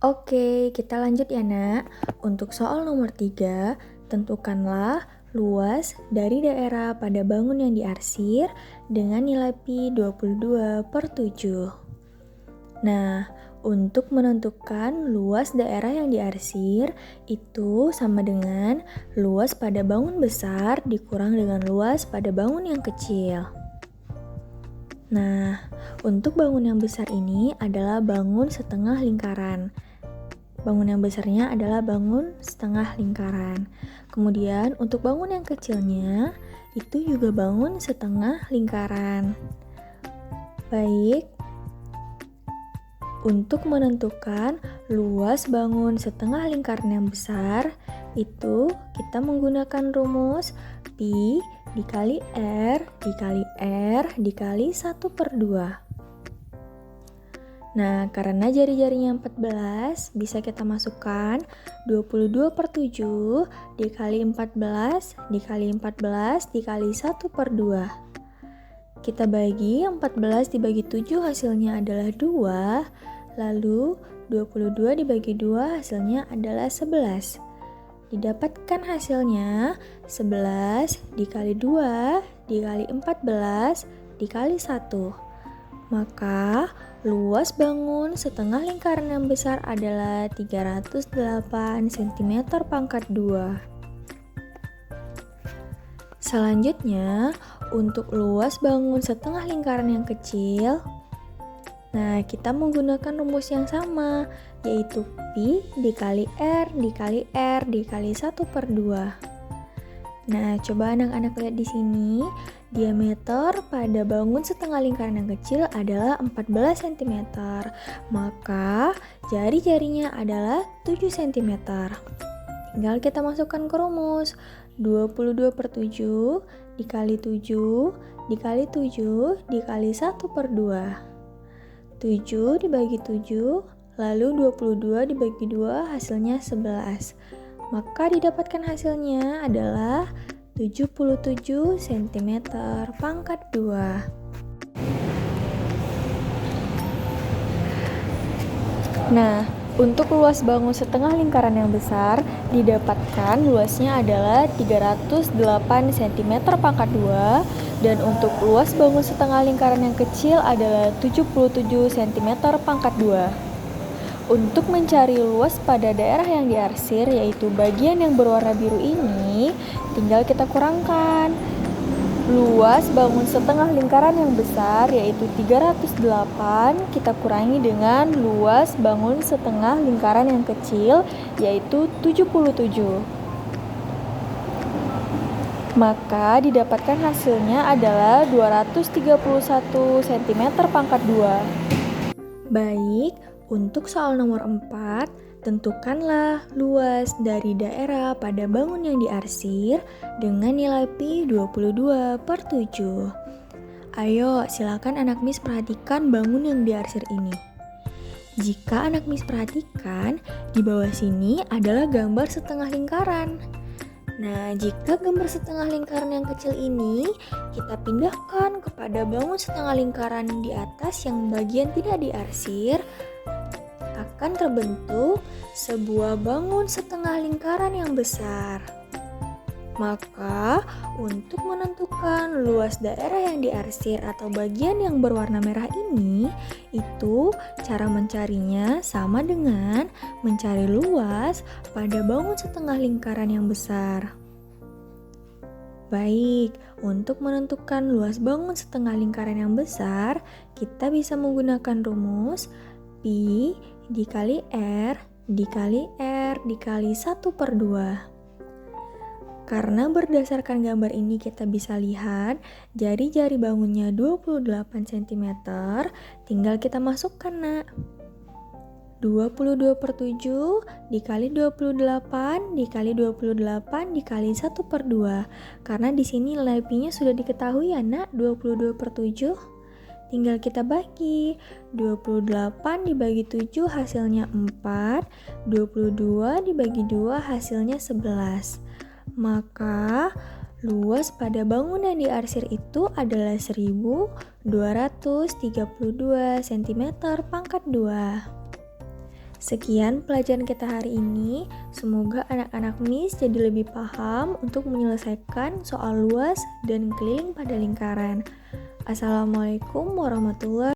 Oke, kita lanjut ya, Nak. Untuk soal nomor 3, tentukanlah luas dari daerah pada bangun yang diarsir dengan nilai pi 22/7. Nah, untuk menentukan luas daerah yang diarsir itu sama dengan luas pada bangun besar dikurang dengan luas pada bangun yang kecil. Nah, untuk bangun yang besar ini adalah bangun setengah lingkaran. Bangun yang besarnya adalah bangun setengah lingkaran. Kemudian untuk bangun yang kecilnya itu juga bangun setengah lingkaran. Baik, untuk menentukan luas bangun setengah lingkaran yang besar itu kita menggunakan rumus pi dikali R dikali R dikali 1/2. Nah, karena jari-jarinya 14, bisa kita masukkan 22/7 dikali 14 dikali 14 dikali 1/2. Kita bagi 14 dibagi 7 hasilnya adalah 2, lalu 22 dibagi 2 hasilnya adalah 11. Didapatkan hasilnya 11 dikali 2 dikali 14 dikali 1. Maka luas bangun setengah lingkaran yang besar adalah 308 cm pangkat 2. Selanjutnya, untuk luas bangun setengah lingkaran yang kecil, nah kita menggunakan rumus yang sama, yaitu pi dikali R dikali R dikali 1/2. Nah, coba anak-anak lihat di sini, diameter pada bangun setengah lingkaran yang kecil adalah 14 cm, maka jari-jarinya adalah 7 cm. Tinggal kita masukkan ke rumus, 22/7 dikali 7 dikali 7 dikali 1/2. 7 dibagi 7, lalu 22 dibagi 2 hasilnya 11. Maka didapatkan hasilnya adalah 77 cm pangkat 2. Nah, untuk luas bangun setengah lingkaran yang besar, didapatkan luasnya adalah 308 cm pangkat 2, dan untuk luas bangun setengah lingkaran yang kecil adalah 77 cm pangkat 2. Untuk mencari luas pada daerah yang diarsir, yaitu bagian yang berwarna biru ini, tinggal kita kurangkan. Luas bangun setengah lingkaran yang besar, yaitu 308, kita kurangi dengan luas bangun setengah lingkaran yang kecil, yaitu 77. Maka didapatkan hasilnya adalah 231 cm pangkat 2. Baik, untuk soal nomor 4, tentukanlah luas dari daerah pada bangun yang diarsir dengan nilai pi 22/7. Ayo, silakan anak Miss perhatikan bangun yang diarsir ini. Jika anak Miss perhatikan, di bawah sini adalah gambar setengah lingkaran. Nah, jika gambar setengah lingkaran yang kecil ini kita pindahkan kepada bangun setengah lingkaran di atas yang bagian tidak diarsir, akan terbentuk sebuah bangun setengah lingkaran yang besar. Maka, untuk menentukan luas daerah yang diarsir atau bagian yang berwarna merah ini, itu cara mencarinya sama dengan mencari luas pada bangun setengah lingkaran yang besar. Baik, untuk menentukan luas bangun setengah lingkaran yang besar, kita bisa menggunakan rumus pi dikali R dikali R dikali 1/2. Karena berdasarkan gambar ini kita bisa lihat jari-jari bangunnya 28 cm, tinggal kita masukkan, Nak. 22/7 dikali 28 dikali 28 dikali 1/2. Karena di sini nilai pi-nya sudah diketahui ya, Nak, 22/7. Tinggal kita bagi, 28 dibagi 7 hasilnya 4, 22 dibagi 2 hasilnya 11. Maka luas pada bangunan diarsir itu adalah 1232 cm pangkat 2. Sekian pelajaran kita hari ini. Semoga anak-anak Miss jadi lebih paham untuk menyelesaikan soal luas dan keliling pada lingkaran. Assalamualaikum warahmatullahi